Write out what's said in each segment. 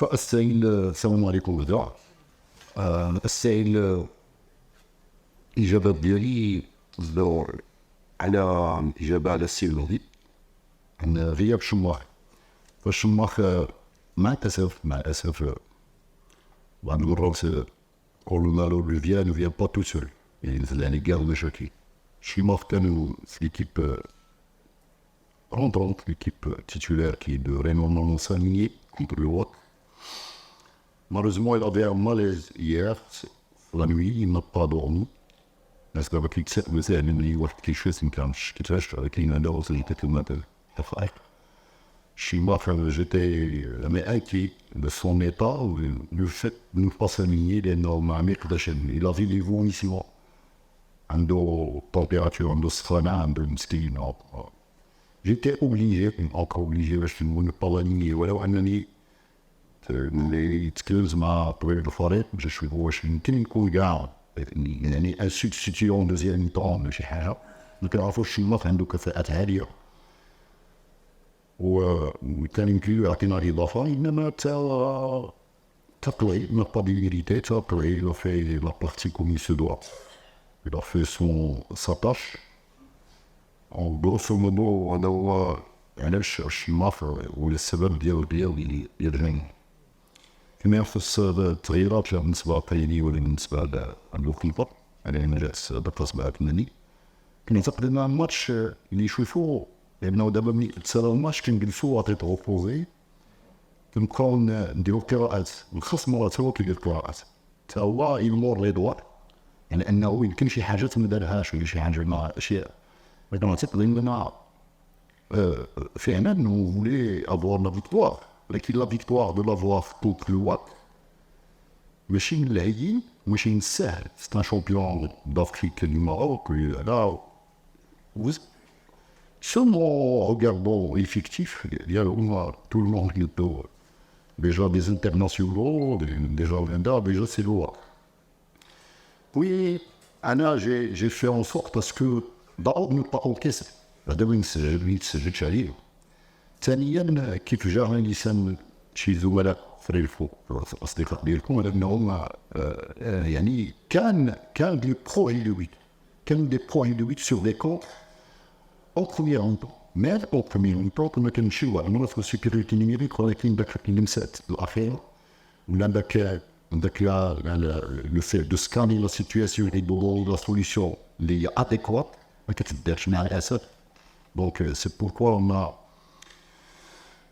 فالسائل السلام عليكم وداع. السائل الإجابة ديالي تدور على الإجابة على السؤال هذي عن غياب شماخ. فالشماخ مع الأسف بعض المرات قولنا له ne vient pas tout seul. يعني كاع المشاكل. شماخ كانوا في l'équipe rentrante, l'équipe titulaire qui est de rayonnement sanguinier contre le WAC. Malheureusement, il avait un malaise hier, la nuit, il n'a pas dormi. Parce qu'avec l'excès de zèle, il y a quelque chose qui me cache, avec une dose, il était tout le matin. Chez moi, j'étais inquiet de son état, le fait de ne pas s'aligner les normes amiques de chaîne. Il avait des vomissements. عنده température, عنده سخانة, عنده مسكين. J'étais encore obligé باش نبقى aligné ولو أنني اللي يتكلم مع طبيب الفريق باش نشوف واش يمكن نكون كاع يعني ان سوبستيتيون دوزيام ميطون ولا شي حاجة. ما كنعرفوش الشماخ عنده كفاءات عالية وكان يمكن يعطينا الإضافة، إنما تقوي n'a pas de mérité, تقوي il a fait la partie comme il se doit. Il a fait sa tâche. En grosso modo هذا هو علاش الشماخ والسبب ديال الجنين. كما يخص التغييرات بالنسبة لي ولا بالنسبة للوكيبر على مجالس دقة بعثناني، كنعتقد أن الماتش اللي يشوفوه لأنه دابا ملي تسالى الماتش كنجلسو عطيت غوبوزي كنبقاو نديرو قراءات، الخصم راه تا هو كيدير قراءات، تا هو يمور لي دوار يعني أنه يمكن شي حاجات ما دارهاش ولا شي حاجة ما أشياء. كنعتقد أننا فعلا nous voulons avoir la victoire. لكن لا فيكتوار دو لافوار كونتر الواك ماشي من الهين ماشي من السهل. سي ان شامبيون d'Afrique du Maroc. Là, seulement regardons l'effectif, il y a tout le monde qui est déjà des internationaux, déjà Linda, déjà c'est loin. Oui, Anna, j'ai fait en sorte parce que d'abord ne pas encaisser. d'abord c'est عليه. ثانيا كيف جاء لسان شي زملاء في الفوق الاصدقاء ديالكم على انهم يعني كان دي بروجي دو بيت، كان دي بروجي دو بيت سور دي كونت او بروميير ميطون. مي او بروميير ميطون كنا كنمشيو على نوت سيكوريتي نيميريك، ولكن داك اللمسات الاخيره ولا داك لو في دو سكاني لا سيتوياسيون اي دو لا سوليسيون اللي هي اديكوات ما كتدارش مع الاسف. دونك سي بوركوا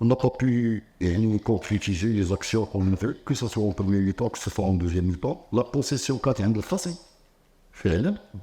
on n'a pas pu concrétiser les actions qu'on a fait, que ce soit en premier mi-temps, que ce soit en deuxième mi-temps. La possession quand même facile,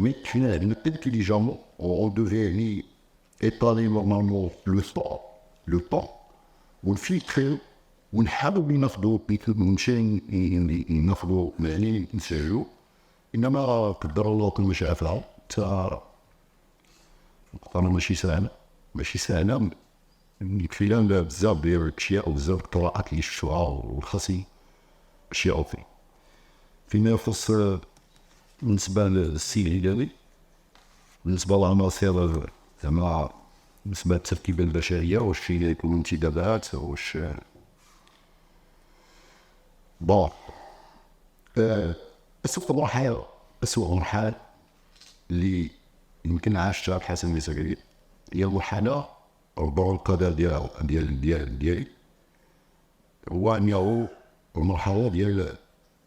mais finalement, intelligemment, on devait étaler normalement le temps, on filtrer, on حاول ناخذوا ونمشي ناخذوا يعني نسجلوا. انما قدر الله كل ما شاء فعل. انا ماشي سهله يكفينا بزاف ديال الاشياء وبزاف القراءات اللي شفتوها والخاصي اشياء اخرى. فيما يخص بالنسبه للسي ديالي، بالنسبه للعناصر زعما بالنسبه للتركيبه البشريه واش يكون انتدابات واش بون أسوأ مرحلة اللي يمكن عاشتها بحسن المساكين هي المرحلة ربما القدر ديالي هو أنه المرحلة ديال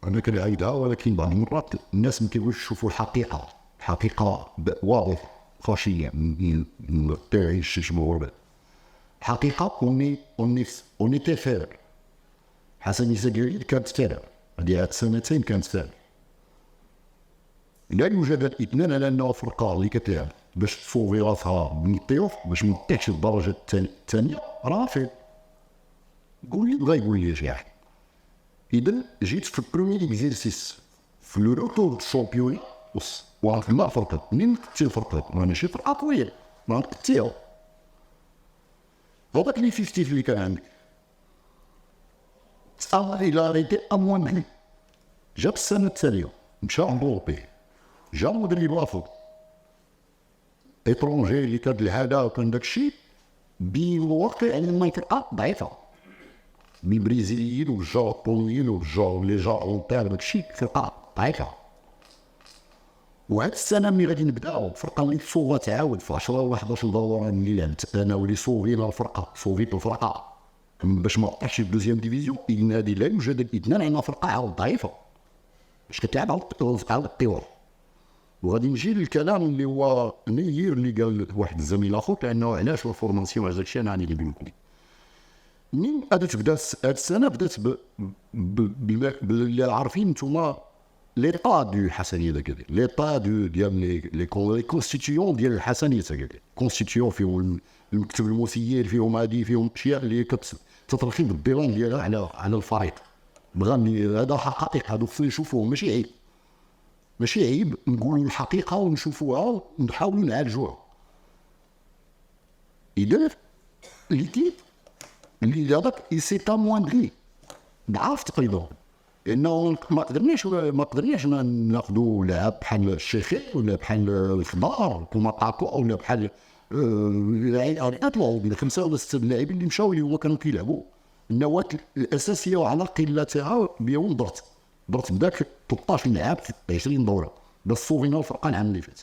أنا كنعيدها، ولكن بعض المرات الناس ما كيبغيوش يشوفوا الحقيقة واضح خاشية من التاريخ الجمهور. الحقيقة أوني تفاعل حسن المساكين كانت فعلا هذه سنتين كانت فعلا. لا يوجد الاثنان على أنه فرقة اللي كتلعب باش تفوفي راسها من الطيوف باش ما تطيحش الدرجة الثانية رافد. قول لي بغا يقول لي شي حاجة. إذا جيت في البروميير إكزيرسيس في لو روتور دو شامبيون وعرفت ما فرقت منين كنتي فرقت ماشي فرقة طويلة ما كنتيها. هذاك لي فيفتيف اللي كان عندك إلا ريتي أموان مني جاب السنة التالية مشى أوروبي جا مدرب رافض إترونجي اللي كان الهدى وكان داكشي بالواقع يعني ما يتلقى ضعيفة. بالبرازيليين والجابونيين لي جارونتال داكشي فرقه ضعيفه. وهاد السنه ملي غادي نبداو الفرقه اللي صوغا تعاود في 10 و 11 دوره اللي لعبت انا واللي صوغينا الفرقه صوغيت الفرقه باش ما طاحش الدوزيام ديفيزيون. إذن هذه لا يوجد الاثنان عندنا فرقه عاود ضعيفه باش كتلعب على الطيور. وغادي نجي للكلام اللي هو نير اللي قال واحد الزميل اخر لانه علاش الفورماسيون على داكشي انا غادي نقول لكم. منين بدات هاد السنه بدات باللي عارفين نتوما ليطا دو الحسنيه داك ليطا ديال لي كونستيتيون ديال الحسنيه داك كونستيتيون فيهم المكتب المسير فيهم هادي فيهم اشياء اللي كترخي بالديران ديالها على الفريق. بغا هذا حقائق هادو خصنا نشوفوهم ماشي عيب نقولوا الحقيقه ونشوفوها ونحاولوا نعالجوها. اذا ليكيب اللي هذاك سي اموندري ضعاف تقريبا لانه ما قدرناش ناخذوا لاعب بحال الشيخي ولا بحال الخضار كما طاكو ولا بحال اطلعوا بين 5 ولا 6 اللاعبين اللي مشاو اللي هما كانوا كيلعبوا النواه الاساسيه وعلى قلتها بيهم درت بداك 13 لاعب في 20 دوره باش صوغينا الفرقه العام اللي فات.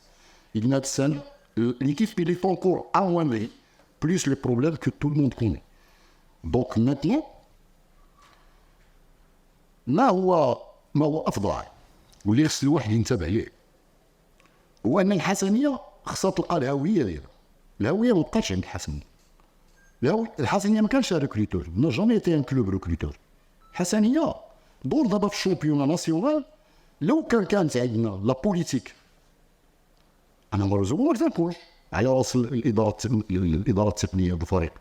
اذن هاد السنه ليكيب اللي طونكور اوانري بليس لي بروبليم كو تو الموند كوني. دونك ماتنون ما هو افضل واللي خص الواحد ينتبه ليه هو ان الحسنيه خصها تلقى الهويه ديالها. الهويه ما بقاتش عند الحسنيه. الحسنيه ما كانش ريكروتور ما جامي تي ان كلوب ريكروتور. الحسنيه دور دابا في الشامبيون ناسيونال لو كانت عندنا لا بوليتيك انا مرزوق ما تنكونش على راس الاداره التقنيه بالفريق.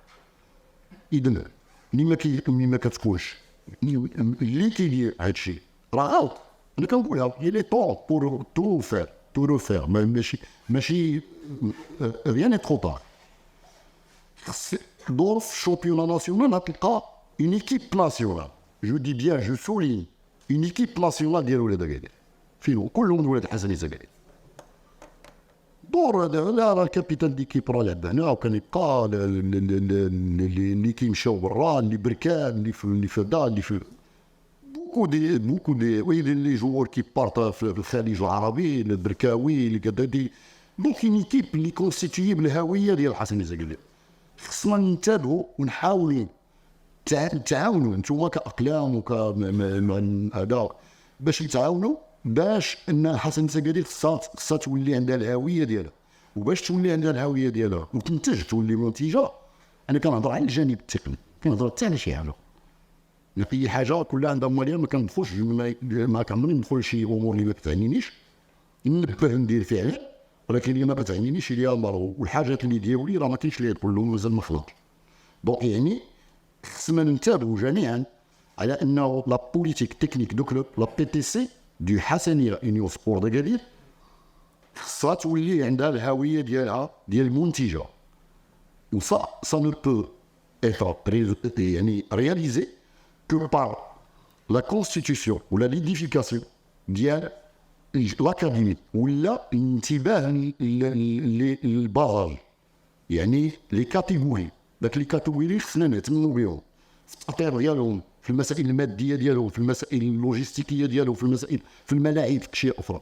اذا ملي ما كتكونش اللي كيدير هادشي راه غلط. انا كنقولها هي لي طون بور تو روفير ماشي ريان اي ترو طار. خص دور في الشامبيون ناسيونال تلقى اون ايكيب ناسيونال جو دي بيان جو سولي اون ايكيب ناسيونال ديال ولاد اكادير فيهم كلهم ولاد الحسن زكريا. دور هذا لا راه الكابيتان ديكيب راه لعب هنا وكان يبقى اللي كيمشاو برا اللي بركان اللي في دا اللي في بوكو دي وي لي جوور كي بارت في الخليج العربي البركاوي اللي كذا دي. دونك اون ايكيب اللي كونستيتيي بالهويه ديال الحسن زكريا. خصنا ننتبهوا ونحاولوا تعاونوا نتوما كاقلام هذا باش نتعاونوا باش ان الحسن زكريا خصها تولي عندها الهويه ديالها. وباش تولي عندها الهويه ديالها وتنتج تولي منتجه. انا كنهضر على الجانب التقني كنهضر حتى على شي حاجه اي حاجه كلها عندها موالين ما كندخلش ما كنبغي ندخل شي امور اللي ما كتعنينيش نبه ندير فعلا ولكن اللي ما كتعنينيش هي المرو والحاجات اللي ديالي راه ما كاينش اللي كلهم مازال ما خلطش. دونك يعني خصنا ننتبهوا جميعا على انه لا بوليتيك تكنيك دو كلوب لا بي تي سي دو حسنيه اونيون سبور داكادير خصها تولي عندها الهويه ديالها ديال المنتجه. و سا نو بو ايتر يعني رياليزي كو بار لا كونستيتيسيون ولا ليديفيكاسيون ديال لاكاديمي ولا الانتباه للباراج يعني لي كاتيجوري. داك لي كاتيجوري خصنا نهتموا بهم في التطوير ديالهم في المسائل الماديه ديالهم في المسائل اللوجستيكيه ديالهم في المسائل في الملاعب في اشياء اخرى.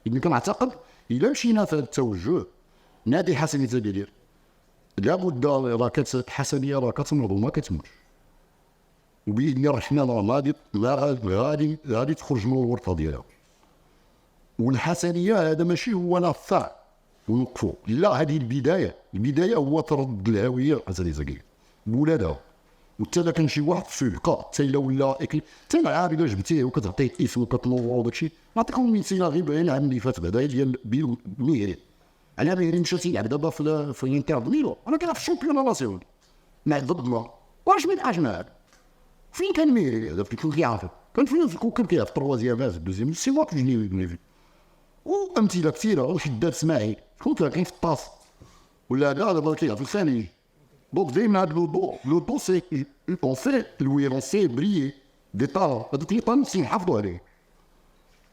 اذا كنعتقد الا مشينا في هذا التوجه نادي حسنيه زكريا لابد راه الحسنيه راه كتمرض وما كتموتش وباذن الرحمن راه غادي تخرج من الورطه ديالها. والحسنيه هذا ماشي هو نفع ونوقفوا لا هذه البدايه هو ترد الهويه الحسنيه زكريا بولادها. وحتى الا كان شي واحد في البقاء حتى الا ولا حتى عارف الا جبتيه وكتعطيه اسم وكتنور وداكشي. نعطيكم مثال غير بعين العام اللي فات بعدا ديال ميري. على ميري مشى تيلعب دابا في الانتر ميلو انا كنلعب في الشامبيون ناسيونال مع ضدنا واش ما يبقاش معاك. فين كان ميري هذا كنت كيعرف كان في الكوكب كيلعب في التروازيام في الدوزيام سي موا كنجني وامثله كثيره وحداد اسماعيل شكون كاين في الطاس ولا لا دابا كيلعب في الخليج. دونك دايما هاد لو دو سي اون سي لوي سي بريي دي طالون هادوك لي طالون نحافظوا عليه.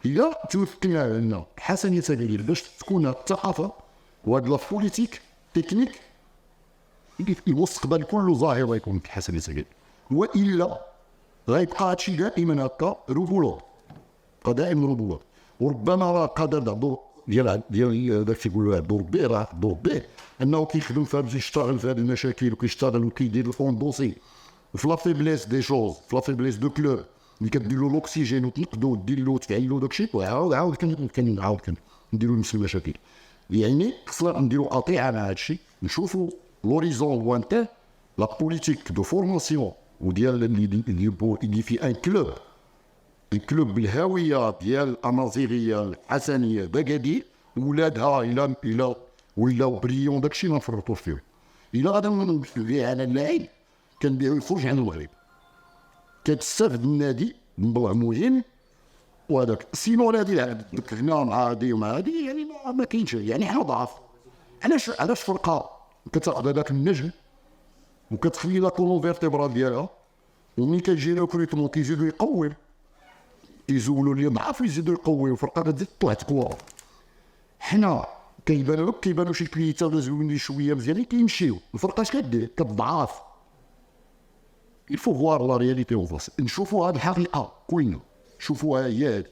إلا توفقنا لنا حسنيه زكريا باش تكون الثقافه وهاد لا بوليتيك تكنيك المستقبل كله ظاهر يكون في حسنيه زكريا. والا غيبقى هادشي دائما هكا ربولات، بقى دائما ربولات. وربما راه قادر دور ديال داك تيقولوا دور بي، راه دور بي انه كيخدم في هذا، يشتغل في هذه المشاكل وكيشتغل وكيدير الفون دوسي في لا فيبليس دي شوز، في لا فيبليس دو كلور اللي كدير له الاكسجين وتنقدو ودير له وتفعل له داكشي، وعاود نديرو نفس المشاكل. يعني خصنا نديرو قطيعه مع هادشي، نشوفو لوريزون لوانتان لا بوليتيك دو فورماسيون وديال اللي في ان كلوب، الكلوب بالهويه ديال الامازيغيه الحسنيه بقادير، ولادها الى ولاو بريون داكشي ما نفرطوش فيه. الا غادي نبيع على اللاعب كنبيعو يخرج عن المغرب، كتستافد النادي مهم وهذاك. سينو نادي هنا مع هادي ومع هادي يعني ما كاينش، يعني حنا ضعاف. علاش فرقه كتاخذ هذاك النجم وكتخلي لا كولون فيرتيبرال ديالها، وملي كتجي ريكروتمون كيزيدو يقوي، يزولوا اللي ضعاف يزيدوا يقويو، الفرقه كتزيد تطلع تقوى. حنا كيبانو شي كليتا مزوينين شويه مزيانين كيمشيو، الفرقه اش كدير؟ كتضعف. الفو فوار لا رياليتي اون فاس، نشوفوا هاد الحقيقه كلنا، شوفوها هي هادي،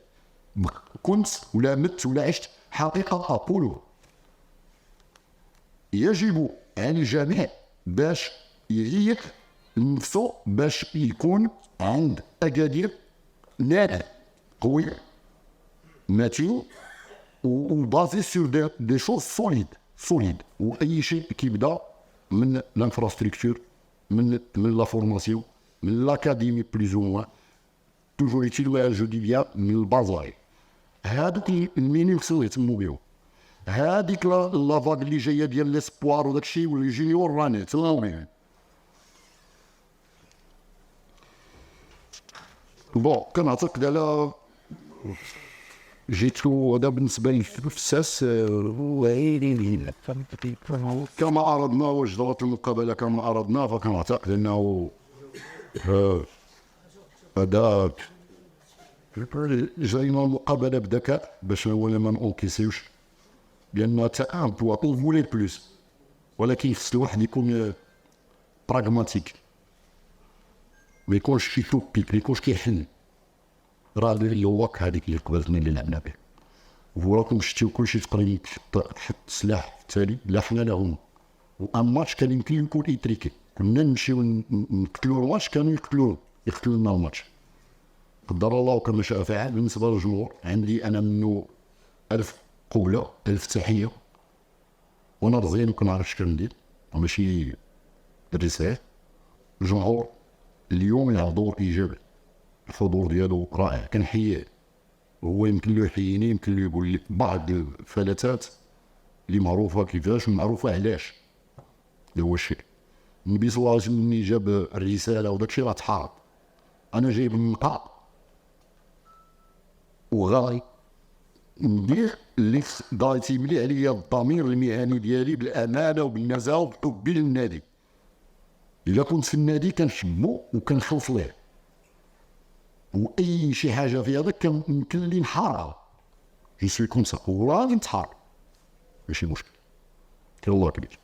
كنت ولا مت ولا عشت حقيقه ابولو. يجب على الجميع باش يهيئ نفسه باش يكون عند اكادير نادي قوي متين وبازي سور دي شوز سوليد. واي شيء كيبدا من لانفراستركتور، من لا فورماسيون، من لاكاديمي بليز او موان، توجور يتيلو جو دي بيان من البازاي. هادوك المينيم خصو يهتموا بيهم. هاديك لا فاغ اللي جايه ديال ليسبوار وداكشي والجونيور راني تلاومي. بون كنعتقد على جيتو هذا بالنسبه لي في الساس كما اردنا وجدت المقابله كما اردنا، فكنعتقد انه هذا جاينا المقابله بذكاء باش اولا ما نونكيسيوش، لان تا ان بوا اون فولي بلوس، ولكن خص الواحد يكون براغماتيك، ما يكونش كيتوبيك، ما يكونش كيحن. راه اللي هو هذيك اللي قبلتنا اللي لعبنا به، وراكم شتيو كلشي تقريبا حط السلاح في التالي، لا حنا لا هما. وان ماتش كان يمكن يكون ايتريكي، كنا نمشيو نقتلو الماتش، كانوا يقتلوا لنا الماتش. قدر الله وكما شاء فعل. بالنسبه للجمهور عندي انا منو 1000 قبله، 1000 تحيه، وانا رزين وكنعرف اش كندير، ماشي الرسائل. الجمهور اليوم يحضر ايجابي، الحضور ديالو رائع، كنحييه. وهو يمكن له يحييني، يمكن له يقول لي بعض الفلاتات اللي معروفه كيفاش ومعروفه علاش. اللي هو الشيء النبي صلى الله عليه وسلم ملي جاب الرساله وداك الشيء راه تحارب. انا جايب النقاط وغاي ندير اللي غادي تيملي عليا الضمير المهني ديالي بالامانه وبالنزاهه وبحبي للنادي. الا كنت في النادي كنحبو وكنخلص ليه، واي شي حاجه في هذاك يمكن لي نحارها، جو سوي كوم سا وراني نتحار، ماشي مشكل. كاين الله كبير.